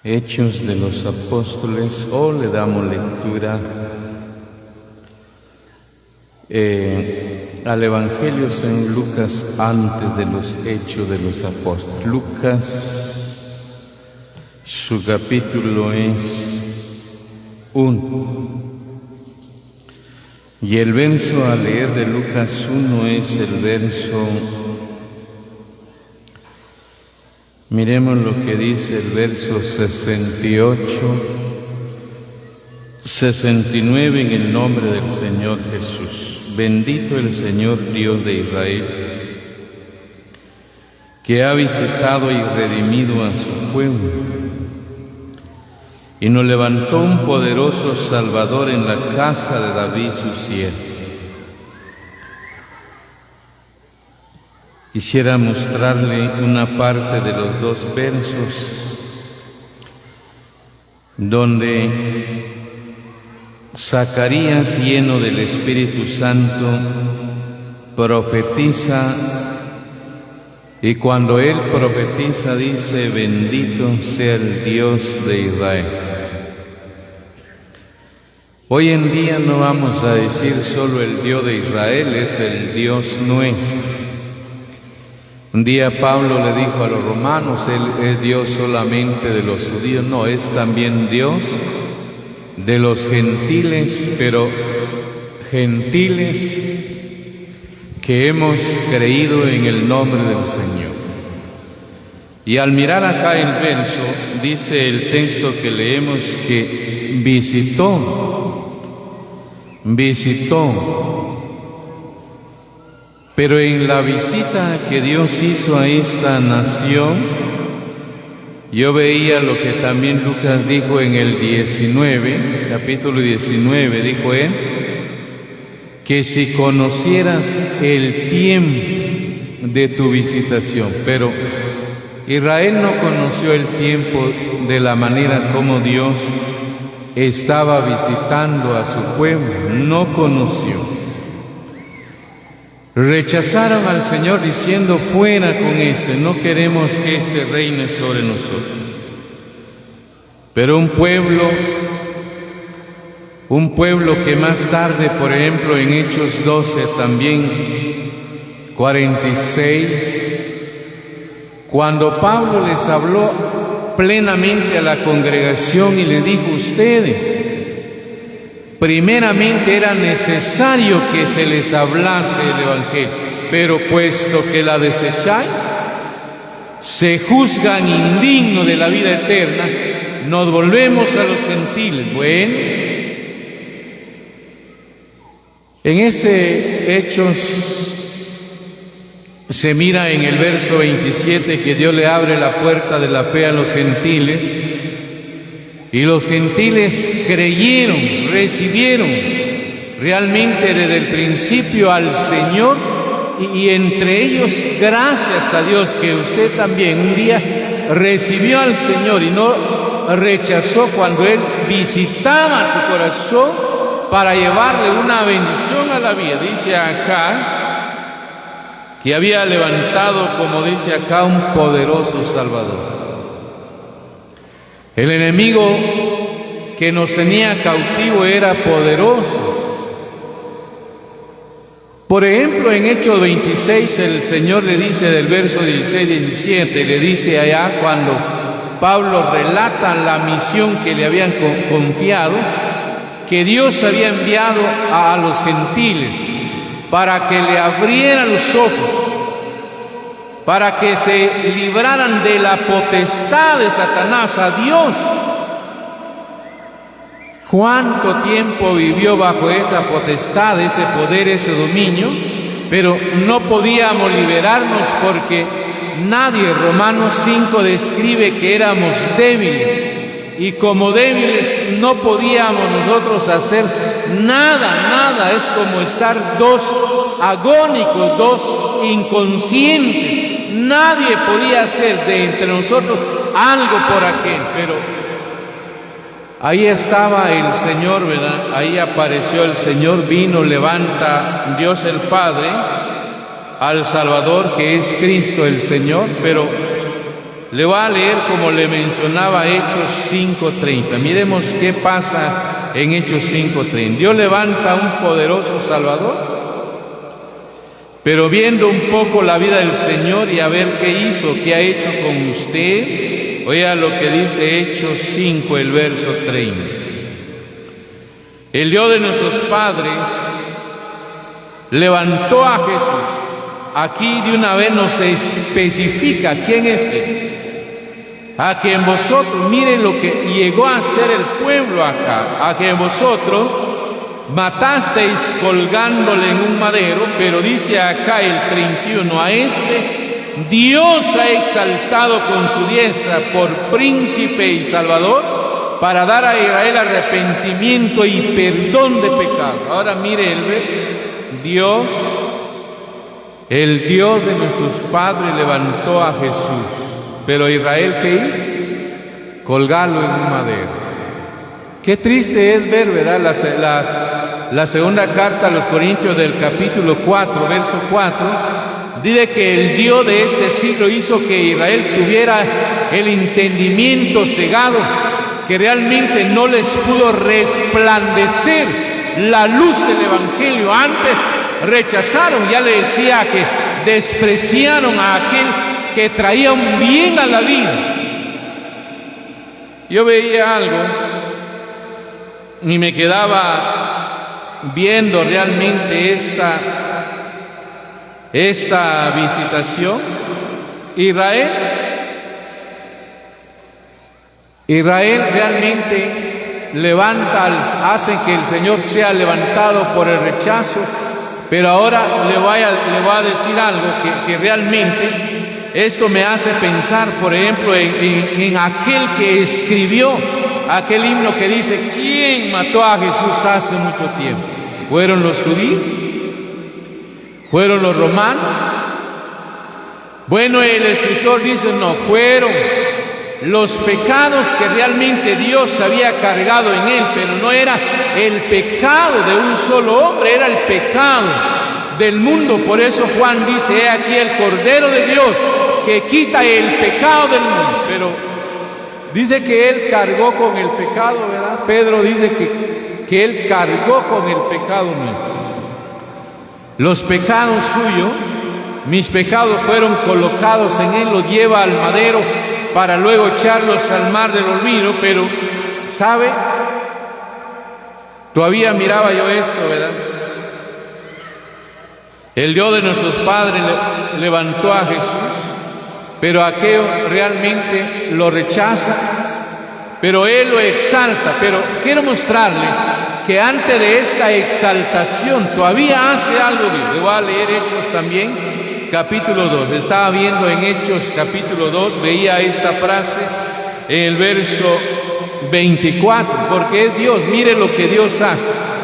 Hechos de los Apóstoles, o le damos lectura al Evangelio San Lucas antes de los Hechos de los Apóstoles. Lucas, su capítulo es 1. Y el verso a leer de Lucas 1 es el verso, miremos lo que dice el verso 68, 69 en el nombre del Señor Jesús. Bendito el Señor Dios de Israel, que ha visitado y redimido a su pueblo, y nos levantó un poderoso Salvador en la casa de David su siervo. Quisiera mostrarle una parte de los dos versos donde Zacarías, lleno del Espíritu Santo, profetiza, y cuando él profetiza dice: bendito sea el Dios de Israel. Hoy en día no vamos a decir solo el Dios de Israel, es el Dios nuestro. Un día Pablo le dijo a los romanos: Él es Dios solamente de los judíos. No, es también Dios de los gentiles, pero gentiles que hemos creído en el nombre del Señor. Y al mirar acá el verso, dice el texto que leemos que visitó. Pero en la visita que Dios hizo a esta nación, yo veía lo que también Lucas dijo en el 19, capítulo 19, dijo él, que si conocieras el tiempo de tu visitación. Pero Israel no conoció el tiempo de la manera como Dios estaba visitando a su pueblo, no conoció. Rechazaron al Señor diciendo: fuera con este, no queremos que este reine sobre nosotros. Pero un pueblo que más tarde, por ejemplo en Hechos 12, también 46, cuando Pablo les habló plenamente a la congregación y les dijo: ustedes, primeramente era necesario que se les hablase el Evangelio, pero puesto que la desecháis, se juzgan indignos de la vida eterna, nos volvemos a los gentiles. Bueno, en ese Hechos se mira en el verso 27 que Dios le abre la puerta de la fe a los gentiles, y los gentiles creyeron, recibieron realmente desde el principio al Señor, y entre ellos, gracias a Dios, que usted también un día recibió al Señor y no rechazó cuando Él visitaba su corazón para llevarle una bendición a la vida. Dice acá que había levantado, como dice acá, un poderoso Salvador. El enemigo que nos tenía cautivo era poderoso. Por ejemplo, en Hechos 26 el Señor le dice, del verso 16-17, le dice allá cuando Pablo relata la misión que le habían confiado, que Dios había enviado a los gentiles para que le abrieran los ojos, para que se libraran de la potestad de Satanás. A Dios, ¿cuánto tiempo vivió bajo esa potestad, ese poder, ese dominio? Pero no podíamos liberarnos porque nadie, Romanos 5 describe que éramos débiles, y como débiles no podíamos nosotros hacer nada. Es como estar dos agónicos, dos inconscientes. Nadie podía hacer de entre nosotros algo por aquel, pero ahí estaba el Señor, ¿verdad? Ahí apareció el Señor, vino, levanta Dios el Padre al Salvador, que es Cristo el Señor, pero Le voy a leer como le mencionaba Hechos 5:30. Miremos qué pasa en Hechos 5:30. Dios levanta a un poderoso Salvador, pero viendo un poco la vida del Señor y a ver qué hizo, qué ha hecho con usted, oiga lo que dice Hechos 5, el verso 30. El Dios de nuestros padres levantó a Jesús. Aquí de una vez nos especifica quién es Él. A quien vosotros, miren lo que llegó a ser el pueblo acá, a quien vosotros matasteis colgándole en un madero, pero dice acá el 31, a este Dios ha exaltado con su diestra por príncipe y salvador, para dar a Israel arrepentimiento y perdón de pecado. Ahora mire el verso, Dios, el Dios de nuestros padres levantó a Jesús, pero Israel, ¿qué hizo? Colgarlo en un madero. Qué triste es ver, ¿verdad?, la segunda carta a los Corintios del capítulo 4, verso 4, dice que el Dios de este siglo hizo que Israel tuviera el entendimiento cegado, que realmente no les pudo resplandecer la luz del Evangelio. Antes rechazaron, ya le decía, que despreciaron a aquel que traía un bien a la vida. Yo veía algo y me quedaba viendo realmente esta visitación. Israel realmente hace que el Señor sea levantado por el rechazo, pero ahora le voy a decir algo que realmente esto me hace pensar, por ejemplo, en aquel que escribió aquel himno que dice: ¿quién mató a Jesús hace mucho tiempo? ¿Fueron los judíos? ¿Fueron los romanos? Bueno, el escritor dice: no, fueron los pecados que realmente Dios había cargado en él, pero no era el pecado de un solo hombre, era el pecado del mundo. Por eso Juan dice: he aquí el Cordero de Dios que quita el pecado del mundo. Pero dice que él cargó con el pecado, ¿verdad? Pedro dice que él cargó con el pecado mismo. Los pecados suyos, mis pecados fueron colocados en él, los lleva al madero para luego echarlos al mar del olvido. Pero, ¿sabe? Todavía miraba yo esto, ¿verdad? El Dios de nuestros padres levantó a Jesús, pero aquello realmente lo rechaza, pero Él lo exalta. Pero quiero mostrarle que antes de esta exaltación todavía hace algo Dios. Le voy a leer Hechos también, capítulo 2. Estaba viendo en Hechos capítulo 2, veía esta frase en el verso 24, porque es Dios, mire lo que Dios hace.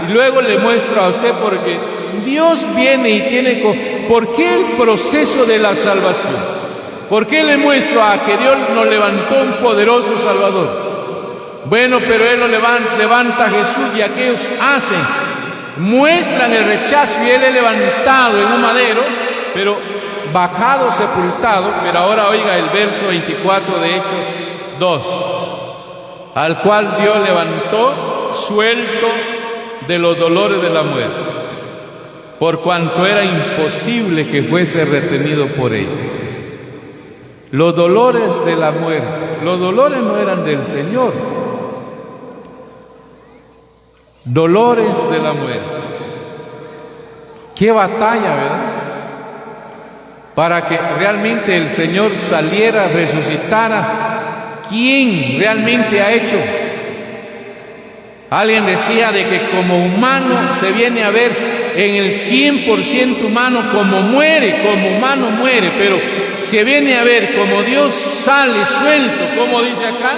Y luego le muestro a usted porque Dios viene y tiene... ¿Por qué el proceso de la salvación? ¿Por qué le muestro a que Dios nos levantó un poderoso Salvador? Bueno, pero Él lo levanta a Jesús y aquellos muestran el rechazo, y Él es levantado en un madero, pero bajado, sepultado. Pero ahora oiga el verso 24 de Hechos 2, al cual Dios levantó suelto de los dolores de la muerte, por cuanto era imposible que fuese retenido por ella. Los dolores de la muerte, los dolores no eran del Señor, dolores de la muerte. Qué batalla, ¿verdad? Para que realmente el Señor saliera, resucitara. ¿Quién realmente ha hecho? Alguien decía de que como humano se viene a ver en el 100% humano como humano muere, pero se viene a ver como Dios sale suelto, como dice acá,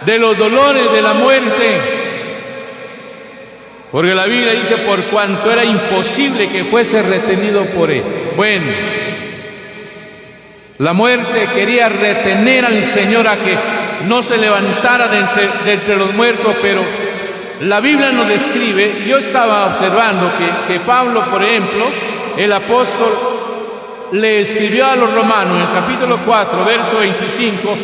de los dolores de la muerte. Porque la Biblia dice: por cuanto era imposible que fuese retenido por Él. Bueno, la muerte quería retener al Señor a que no se levantara de entre los muertos, pero la Biblia nos describe. Yo estaba observando que Pablo, por ejemplo, el apóstol, le escribió a los romanos en el capítulo 4, verso 25,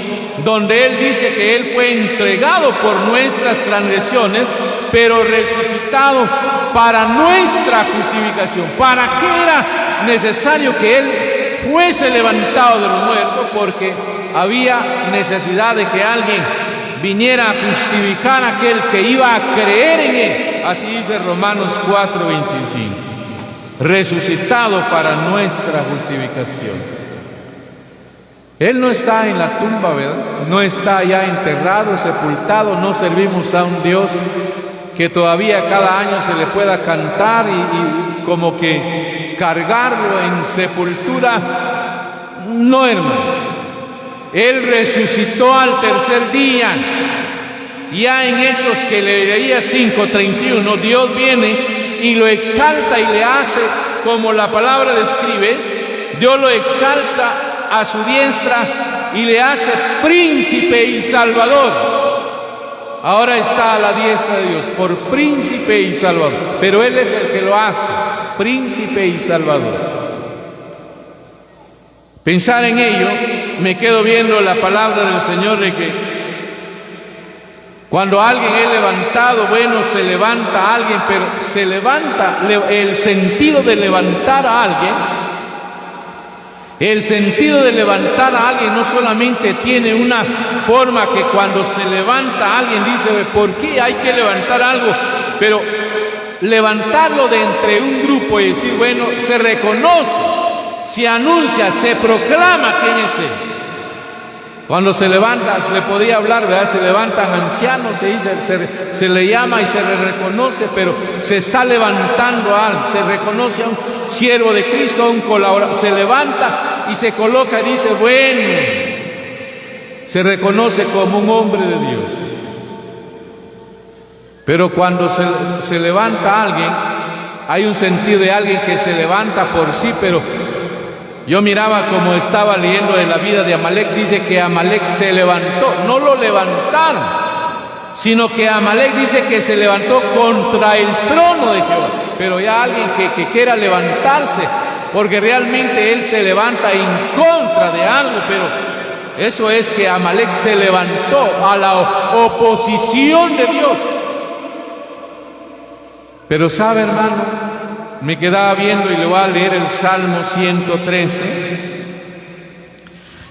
donde él dice que él fue entregado por nuestras transgresiones, pero resucitado para nuestra justificación. ¿Para qué era necesario que él fuese levantado de los muertos? Porque había necesidad de que alguien viniera a justificar a aquel que iba a creer en él. Así dice Romanos 4, 25. Resucitado para nuestra justificación. Él no está en la tumba, ¿verdad? No está ya enterrado, sepultado. No servimos a un Dios que todavía cada año se le pueda cantar y como que cargarlo en sepultura. No, hermano. Él resucitó al tercer día. Ya en Hechos que leería 5:31, Dios viene y lo exalta y le hace, como la palabra describe, Dios lo exalta a su diestra y le hace príncipe y salvador. Ahora está a la diestra de Dios por príncipe y salvador, pero Él es el que lo hace, príncipe y salvador. Pensar en ello, me quedo viendo la palabra del Señor de que cuando alguien es levantado, bueno, se levanta a alguien, pero se levanta, el sentido de levantar a alguien, el sentido de levantar a alguien no solamente tiene una forma que cuando se levanta a alguien dice, ¿por qué hay que levantar algo? Pero levantarlo de entre un grupo y decir, bueno, se reconoce, se anuncia, se proclama quién es Él. Cuando se levanta, le podría hablar, ¿verdad? Se levantan ancianos, se le llama y se le reconoce, pero se está levantando a alguien, se reconoce a un siervo de Cristo, a un colaborador, se levanta y se coloca y dice, bueno, se reconoce como un hombre de Dios. Pero cuando se levanta a alguien, hay un sentido de alguien que se levanta por sí, pero yo miraba como estaba leyendo de la vida de Amalek, dice que Amalek se levantó, no lo levantaron, sino que Amalek dice que se levantó contra el trono de Jehová. Pero ya alguien que quiera levantarse, porque realmente él se levanta en contra de algo, pero eso es que Amalek se levantó a la oposición de Dios. Pero sabe, hermano, me quedaba viendo y le voy a leer el Salmo 113.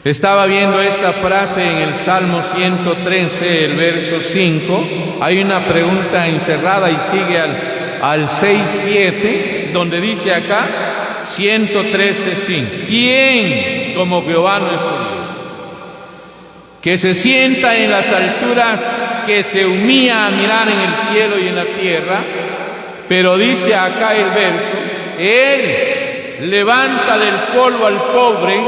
Estaba viendo esta frase en el Salmo 113, el verso 5. Hay una pregunta encerrada y sigue al 6-7, donde dice acá, 113:5. ¿Quién como Jehová nuestro Dios? Que se sienta en las alturas, que se humilla a mirar en el cielo y en la tierra. Pero dice acá el verso, Él levanta del polvo al pobre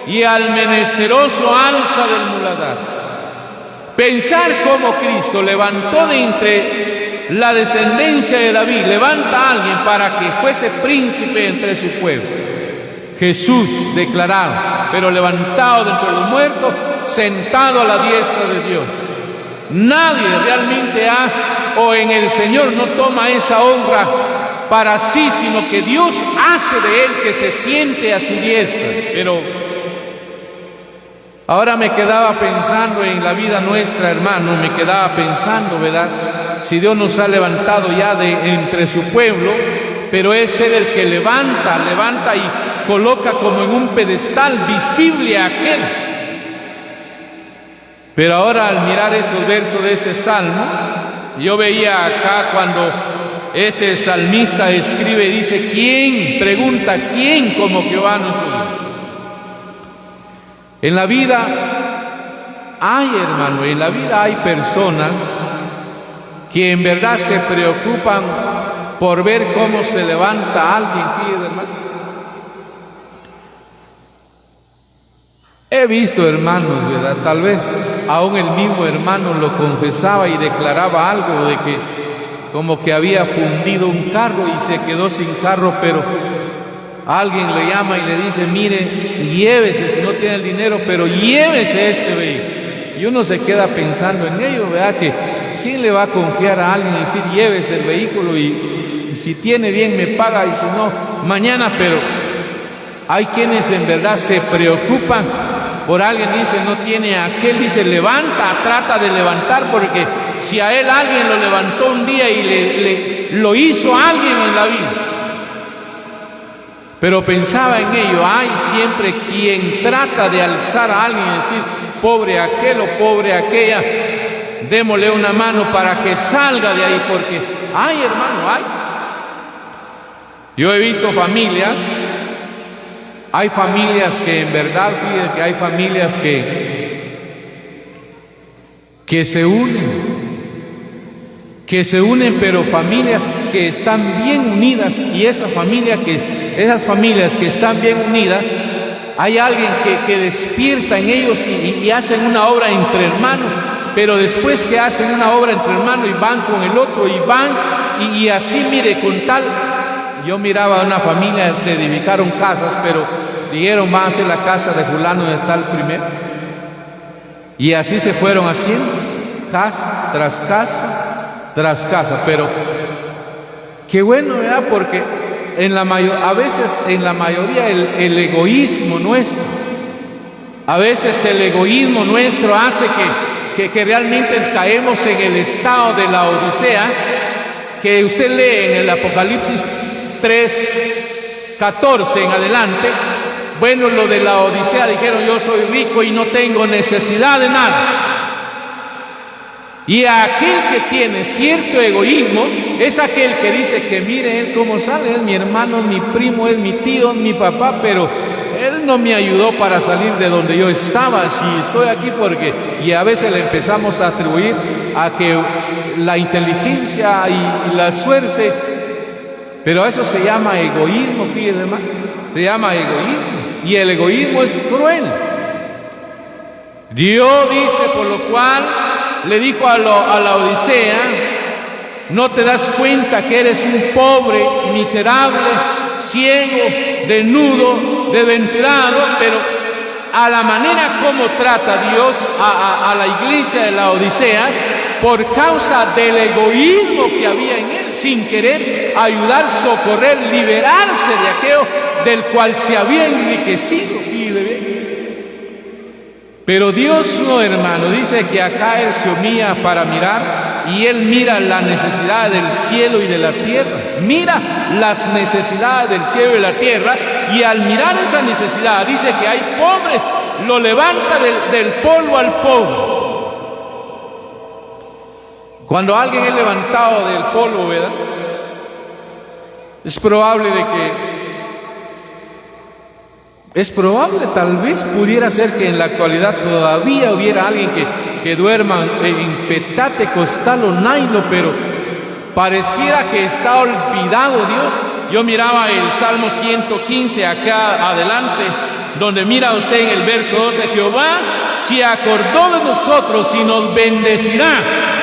y al menesteroso alza del muladar. Pensar como Cristo levantó de entre la descendencia de David, levanta a alguien para que fuese príncipe entre su pueblo. Jesús declarado, pero levantado de entre los muertos, sentado a la diestra de Dios. Nadie realmente o en el Señor no toma esa honra para sí, sino que Dios hace de él que se siente a su diestra. Pero ahora me quedaba pensando en la vida nuestra, hermano, me quedaba pensando, ¿verdad? Si Dios nos ha levantado ya de entre su pueblo, pero es Él el que levanta y coloca como en un pedestal visible a aquel. Pero ahora al mirar estos versos de este salmo, yo veía acá cuando este salmista escribe, dice, ¿quién? Pregunta, ¿quién como Jehová nuestro Dios? En la vida hay, hermano, en la vida hay personas que en verdad se preocupan por ver cómo se levanta alguien, hermano. He visto hermanos, ¿verdad? Tal vez aún el mismo hermano lo confesaba y declaraba algo de que como que había fundido un carro y se quedó sin carro, pero alguien le llama y le dice, mire, llévese, si no tiene el dinero, pero llévese este vehículo. Y uno se queda pensando en ello, ¿verdad? Que ¿quién le va a confiar a alguien y decir, llévese el vehículo y si tiene bien me paga y si no, mañana? Pero Hay quienes en verdad se preocupan por alguien, dice, no tiene aquel, dice, levanta, trata de levantar, porque si a él alguien lo levantó un día y lo hizo alguien en la vida. Pero pensaba en ello, hay siempre quien trata de alzar a alguien y decir, pobre aquel o pobre aquella, démosle una mano para que salga de ahí, porque hay, hermano, hay. Yo he visto familias, hay familias que en verdad, fíjense que hay familias que se unen, pero familias que están bien unidas, y esas familias que están bien unidas, hay alguien que despierta en ellos y hacen una obra entre hermanos, pero después que hacen una obra entre hermanos y van con el otro y van, y así, mire, con tal. Yo miraba a una familia, se edificaron casas, pero dijeron, van a hacer la casa de fulano de tal primero. Y así se fueron haciendo, casa tras casa, tras casa. Pero qué bueno, ¿verdad? Porque a veces en la mayoría el egoísmo nuestro, a veces el egoísmo nuestro hace que realmente caemos en el estado de la Odisea, que usted lee en el Apocalipsis 3:14 en adelante. Bueno, lo de la Odisea, dijeron, yo soy rico y no tengo necesidad de nada. Y aquel que tiene cierto egoísmo es aquel que dice que mire él cómo sale, es mi hermano, mi primo, es mi tío, es mi papá, pero él no me ayudó para salir de donde yo estaba, si estoy aquí porque... Y a veces le empezamos a atribuir a que la inteligencia y la suerte, pero eso se llama egoísmo, fíjense, hermano, se llama egoísmo, y el egoísmo es cruel. Dios dice, por lo cual le dijo a la Odisea, no te das cuenta que eres un pobre, miserable, ciego, desnudo, desventurado, pero a la manera como trata Dios a la iglesia de la Odisea, por causa del egoísmo que había en él, sin querer ayudar, socorrer, liberarse de aquello del cual se había enriquecido. Pero Dios no, hermano, dice que acá Él se humilla para mirar, y Él mira las necesidades del cielo y de la tierra. Mira las necesidades del cielo y de la tierra, y al mirar esa necesidad dice que hay pobres, lo levanta del polvo al polvo. Cuando alguien es levantado del polvo, ¿verdad? Es probable tal vez pudiera ser que en la actualidad todavía hubiera alguien que duerma en petate, costal o nailo, pero pareciera que está olvidado Dios. Yo miraba el Salmo 115 acá adelante, donde mira usted en el verso 12, Jehová se acordó de nosotros y nos bendecirá.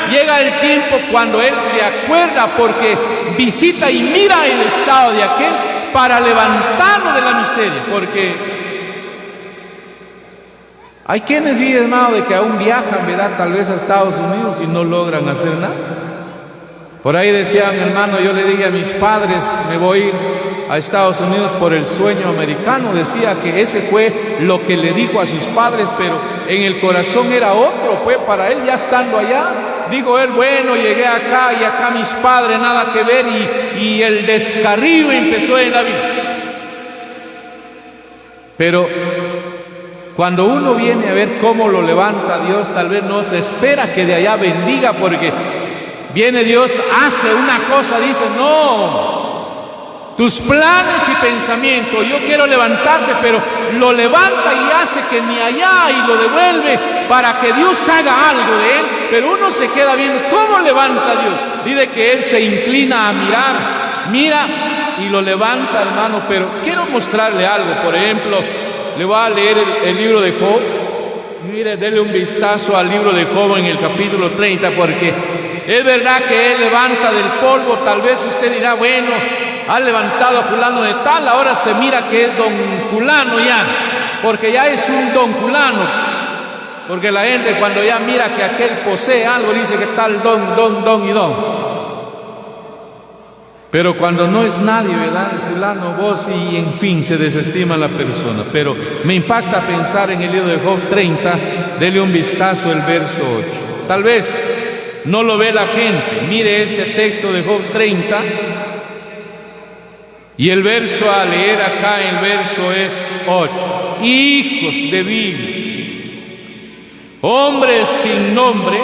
Llega el tiempo cuando Él se acuerda, porque visita y mira el estado de aquel para levantarlo de la miseria, porque hay quienes, hermano, de que aún viajan, ¿verdad?, tal vez a Estados Unidos y no logran hacer nada. Por ahí decían, hermano, yo le dije a mis padres, me voy a Estados Unidos por el sueño americano. Decía que ese fue lo que le dijo a sus padres, pero en el corazón era otro, fue para él ya estando allá. Dijo él, bueno, llegué acá y acá mis padres nada que ver, y el descarrío empezó en la vida. Pero cuando uno viene a ver cómo lo levanta Dios, tal vez no se espera que de allá bendiga, porque viene Dios, hace una cosa, dice, no, tus planes y pensamientos, yo quiero levantarte, pero lo levanta y hace que ni allá, y lo devuelve para que Dios haga algo de él. Pero uno se queda viendo cómo levanta Dios. Dice que él se inclina a mirar, mira y lo levanta, hermano. Pero quiero mostrarle algo. Por ejemplo, le voy a leer el libro de Job. Mire, dele un vistazo al libro de Job en el capítulo 30, porque es verdad que él levanta del polvo. Tal vez usted dirá, bueno, ha levantado a fulano de tal, ahora se mira que es don fulano ya, porque ya es un don fulano. Porque la gente cuando ya mira que aquel posee algo, dice que tal don y don. Pero cuando no es nadie, ¿verdad? Fulano, vos, y en fin, se desestima la persona. Pero me impacta pensar en el libro de Job 30, dele un vistazo al verso 8. Tal vez no lo ve la gente. Mire este texto de Job 30. Y el verso a leer acá, el verso es 8. Hijos de vil, hombres sin nombres,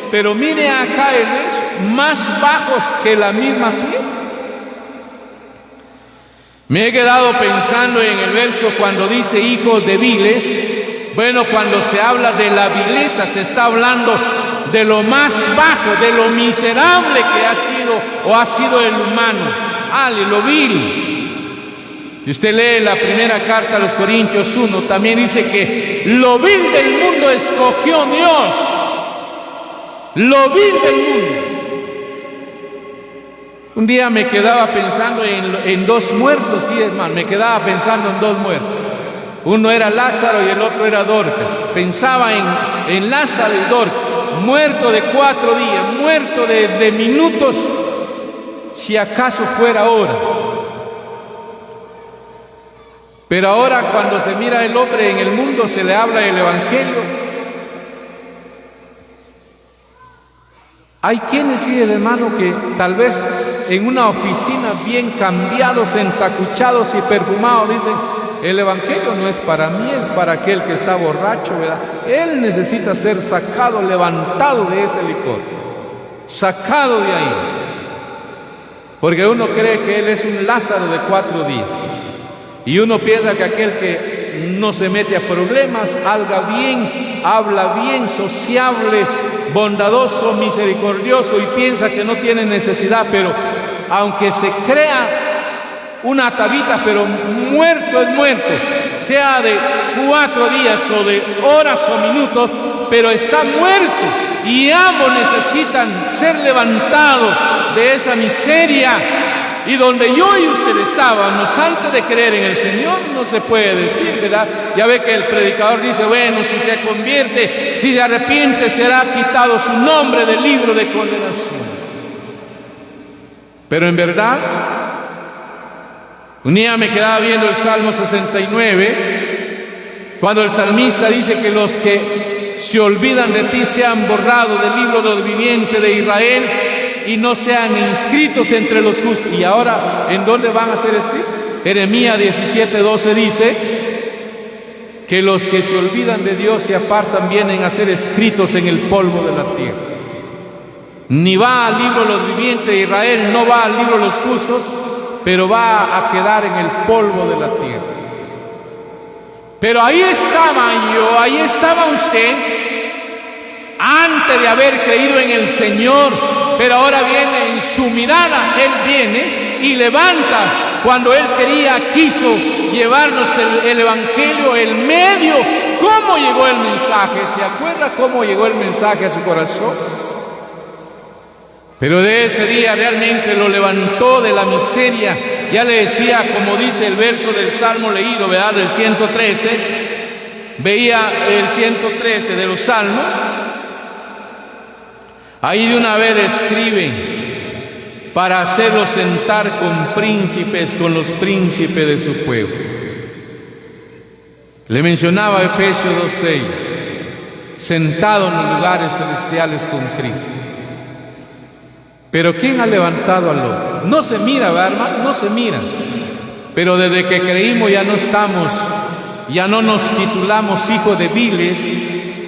pero mire acá el verso, más bajos que la misma tierra. Me he quedado pensando en el verso cuando dice hijos de viles. Bueno, cuando se habla de la vileza, se está hablando de lo más bajo, de lo miserable que ha sido el humano. Lo vil. Si usted lee la primera carta a los Corintios 1, también dice que lo vil del mundo escogió Dios. Lo vil del mundo. Un día me quedaba pensando en dos muertos, sí, hermano, me quedaba pensando en dos muertos. Uno era Lázaro y el otro era Dorcas. Pensaba en Lázaro y Dorcas, muerto de 4 días, muerto de minutos, si acaso fuera hora. Pero ahora cuando se mira el hombre en el mundo, se le habla del Evangelio. Hay quienes, fíjense, hermano, que tal vez en una oficina bien cambiados, entacuchados y perfumados dicen: el Evangelio no es para mí, es para aquel que está borracho, ¿verdad? Él necesita ser sacado, levantado de ese licor, sacado de ahí, porque uno cree que él es un Lázaro de 4 días, y uno piensa que aquel que no se mete a problemas, habla bien, sociable, bondadoso, misericordioso, y piensa que no tiene necesidad. Pero aunque se crea una tabita, pero muerto es muerto, sea de 4 días o de horas o minutos, pero está muerto, y ambos necesitan ser levantados de esa miseria. Y donde yo y usted estábamos antes de creer en el Señor, no se puede decir, ¿verdad? Ya ve que el predicador dice: bueno, si se convierte, si se arrepiente, será quitado su nombre del libro de condenación. Pero en verdad, un día me quedaba viendo el Salmo 69, cuando el salmista dice que los que se olvidan de ti sean borrados del libro del viviente de Israel y no sean inscritos entre los justos. Y ahora, ¿en dónde van a ser escritos? Jeremías 17:12 dice que los que se olvidan de Dios se apartan, vienen a ser escritos en el polvo de la tierra. Ni va al libro de los vivientes de Israel, no va al libro de los justos, pero va a quedar en el polvo de la tierra. Pero ahí estaba yo, ahí estaba usted, antes de haber creído en el Señor. Pero ahora viene en su mirada, Él viene y levanta. Cuando Él quiso llevarnos el Evangelio, el medio. ¿Cómo llegó el mensaje? ¿Se acuerda cómo llegó el mensaje a su corazón? Pero de ese día realmente lo levantó de la miseria. Ya le decía, como dice el verso del Salmo leído, ¿verdad? Del 113. Veía el 113 de los Salmos. Ahí de una vez escriben: para hacerlos sentar con príncipes, con los príncipes de su pueblo. Le mencionaba Efesios 2:6, sentado en los lugares celestiales con Cristo. Pero ¿quién ha levantado al hombre? No se mira, ¿verdad, hermano? No se mira. Pero desde que creímos ya no nos titulamos hijos de viles,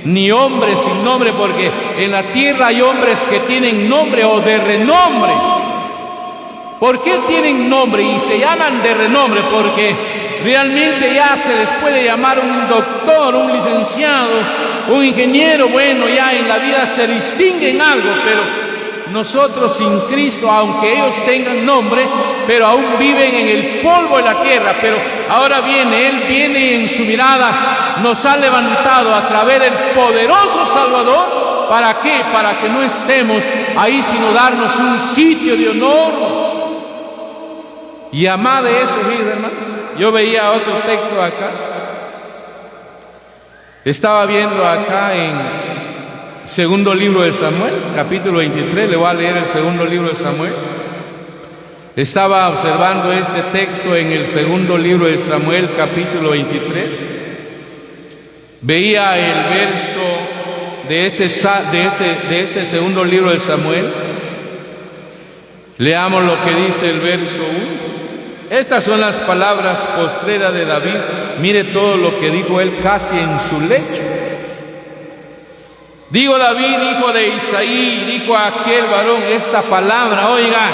ni hombres sin nombre, porque en la tierra hay hombres que tienen nombre o de renombre. ¿Por qué tienen nombre y se llaman de renombre? Porque realmente ya se les puede llamar un doctor, un licenciado, un ingeniero. Bueno, ya en la vida se distinguen algo, pero nosotros sin Cristo, aunque ellos tengan nombre, pero aún viven en el polvo de la tierra. Pero ahora Él viene en su mirada, nos ha levantado a través del poderoso Salvador. ¿Para qué? Para que no estemos ahí, sino darnos un sitio de honor. Y además de eso, hermano, yo veía otro texto acá. Estaba viendo acá en segundo libro de Samuel, capítulo 23, le voy a leer el segundo libro de Samuel. Estaba observando este texto en el segundo libro de Samuel, capítulo 23. Veía el verso de este segundo libro de Samuel. Leamos lo que dice el verso 1. Estas son las palabras postreras de David. Mire todo lo que dijo él casi en su lecho. Digo David, hijo de Isaí, dijo a aquel varón esta palabra, oiga,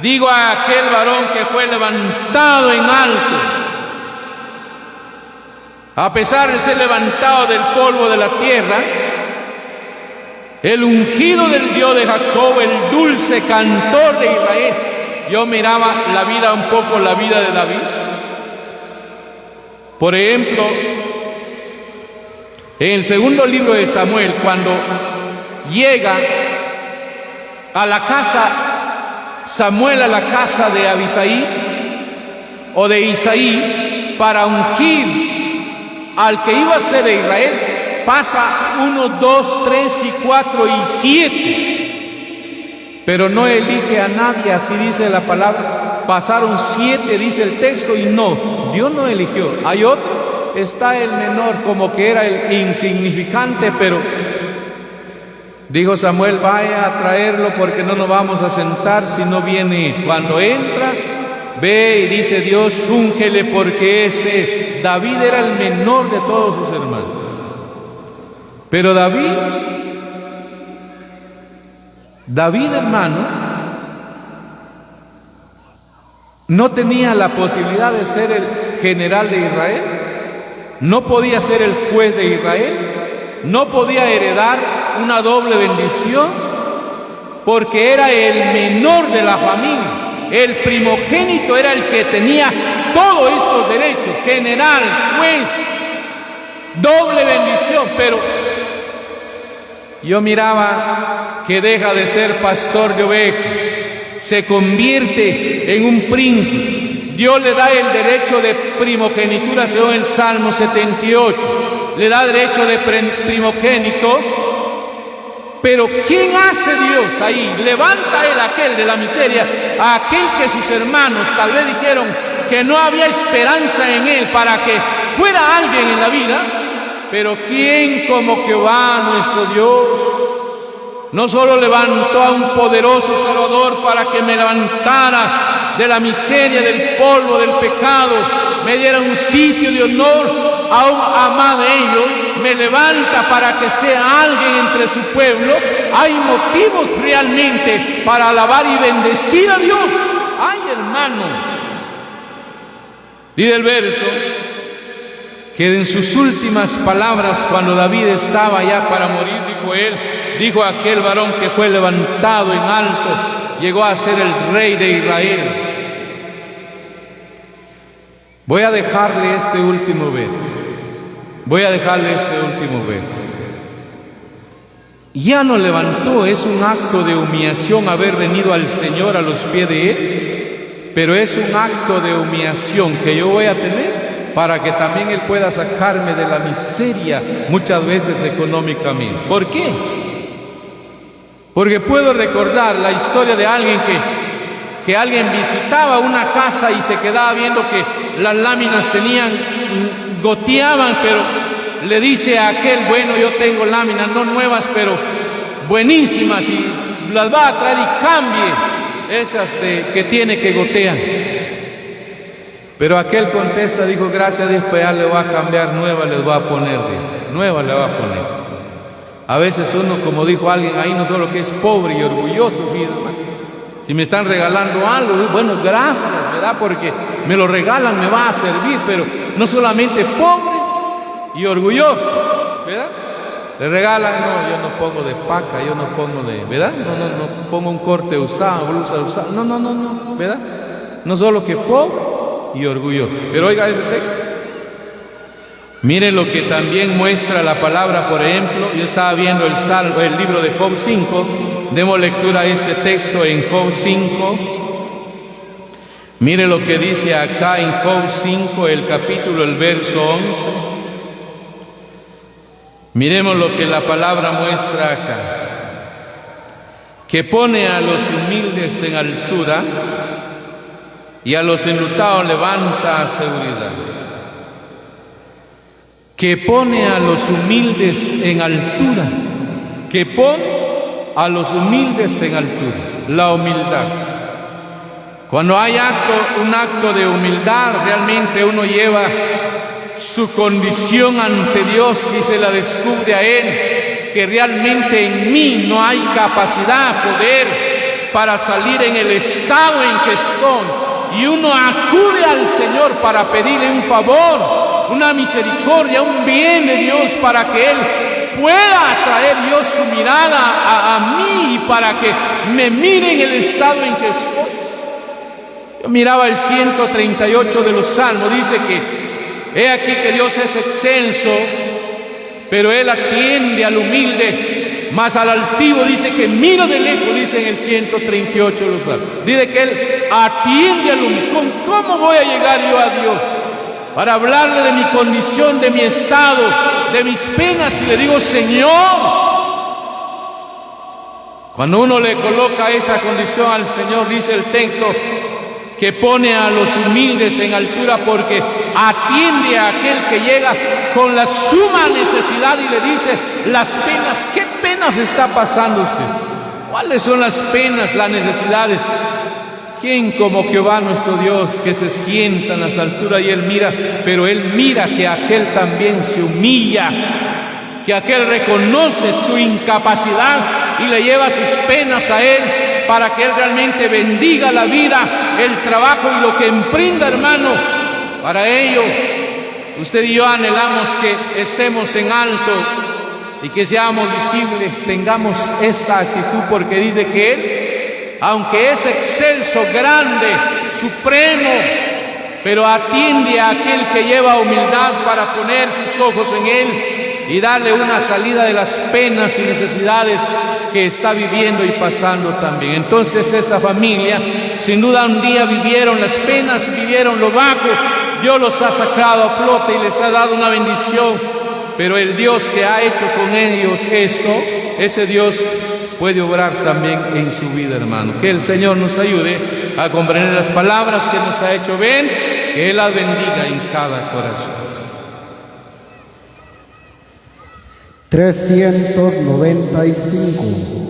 digo a aquel varón que fue levantado en alto, a pesar de ser levantado del polvo de la tierra, el ungido del Dios de Jacob, el dulce cantor de Israel. Yo miraba un poco la vida de David. Por ejemplo, en el segundo libro de Samuel, cuando llega a la casa, Samuel a la casa de Abisaí o de Isaí para ungir al que iba a ser de Israel, pasa 1, 2, 3 y 4 y 7, pero no elige a nadie, así dice la palabra. Pasaron 7, dice el texto, y no, Dios no eligió. Hay otro, está el menor, como que era el insignificante, pero dijo Samuel, vaya a traerlo porque no nos vamos a sentar si no viene. Cuando entra, ve y dice Dios, úngele porque David era el menor de todos sus hermanos. Pero David hermano, no tenía la posibilidad de ser el general de Israel, no podía ser el juez de Israel, no podía heredar una doble bendición, porque era el menor de la familia. El primogénito era el que tenía todos estos derechos, general, juez, doble bendición. Pero yo miraba que deja de ser pastor de ovejas, se convierte en un príncipe. Dios le da el derecho de primogenitura según el Salmo 78, le da derecho de primogénito. Pero ¿quién hace Dios ahí? Levanta él aquel de la miseria, a aquel que sus hermanos tal vez dijeron que no había esperanza en él para que fuera alguien en la vida. Pero ¿quién como Jehová nuestro Dios? No solo levantó a un poderoso Salvador para que me levantara de la miseria, del polvo, del pecado, me diera un sitio de honor, aún a más de ello, me levanta para que sea alguien entre su pueblo. Hay motivos realmente para alabar y bendecir a Dios. ¡Ay, hermano! Dice el verso que en sus últimas palabras, cuando David estaba ya para morir, dijo a aquel varón que fue levantado en alto, llegó a ser el rey de Israel. Voy a dejarle este último verso. Ya no levantó, es un acto de humillación haber venido al Señor a los pies de Él, pero es un acto de humillación que yo voy a tener para que también Él pueda sacarme de la miseria, muchas veces económicamente. ¿Por qué? Porque puedo recordar la historia de alguien que alguien visitaba una casa y se quedaba viendo que las láminas goteaban, pero le dice a aquel, bueno, yo tengo láminas no nuevas, pero buenísimas, y las va a traer y cambie esas que tiene que gotean. Pero aquel contesta, dijo, gracias a Dios, pues ya le va a cambiar, nueva les va a poner, nueva le va a poner. A veces uno, como dijo alguien ahí, no solo que es pobre y orgulloso, si me están regalando algo, bueno, gracias, ¿verdad? Porque me lo regalan, me va a servir, pero no solamente pobre y orgulloso, ¿verdad? Le regalan, no, yo no pongo de paca, yo no pongo de, ¿verdad? No pongo un corte usado, blusa usada, no, ¿verdad? No solo que pobre y orgulloso. Pero oiga este texto, miren lo que también muestra la palabra. Por ejemplo, yo estaba viendo el libro de Job 5, demos lectura a este texto en Job 5. Mire lo que dice acá en Job 5, el capítulo, el verso 11. Miremos lo que la palabra muestra acá. que pone a los humildes en altura y a los enlutados levanta a seguridad. Que pone a los humildes en altura, que pone a los humildes en altura, la humildad. Cuando hay un acto de humildad, realmente uno lleva su condición ante Dios y se la descubre a Él, que realmente en mí no hay capacidad, poder para salir en el estado en que estoy. Y uno acude al Señor para pedirle un favor, una misericordia, un bien de Dios para que Él pueda atraer Dios su mirada a mí y para que me mire en el estado en que estoy. Yo miraba el 138 de los Salmos, dice que he aquí que Dios es excelso, pero Él atiende al humilde, mas al altivo dice que miro de lejos, dice en el 138 de los Salmos. Dice que Él atiende al humilde. ¿Cómo voy a llegar yo a Dios? Para hablarle de mi condición, de mi estado, de mis penas, y le digo, Señor. Cuando uno le coloca esa condición al Señor, dice el texto, que pone a los humildes en altura porque atiende a aquel que llega con la suma necesidad y le dice las penas. ¿Qué penas está pasando usted? ¿Cuáles son las penas, las necesidades? ¿Quién como Jehová nuestro Dios, que se sienta en las alturas y Él mira, pero Él mira que aquel también se humilla, que aquel reconoce su incapacidad y le lleva sus penas a Él para que Él realmente bendiga la vida, el trabajo y lo que emprenda, hermano? Para ello, usted y yo anhelamos que estemos en alto y que seamos visibles, tengamos esta actitud, porque dice que Él, aunque es excelso, grande, supremo, pero atiende a aquel que lleva humildad para poner sus ojos en Él y darle una salida de las penas y necesidades que está viviendo y pasando también. Entonces esta familia, sin duda un día vivieron las penas, vivieron lo bajo, Dios los ha sacado a flote y les ha dado una bendición, pero el Dios que ha hecho con ellos esto, ese Dios puede obrar también en su vida, hermano. Que el Señor nos ayude a comprender las palabras que nos ha hecho ver, que Él las bendiga en cada corazón. 395.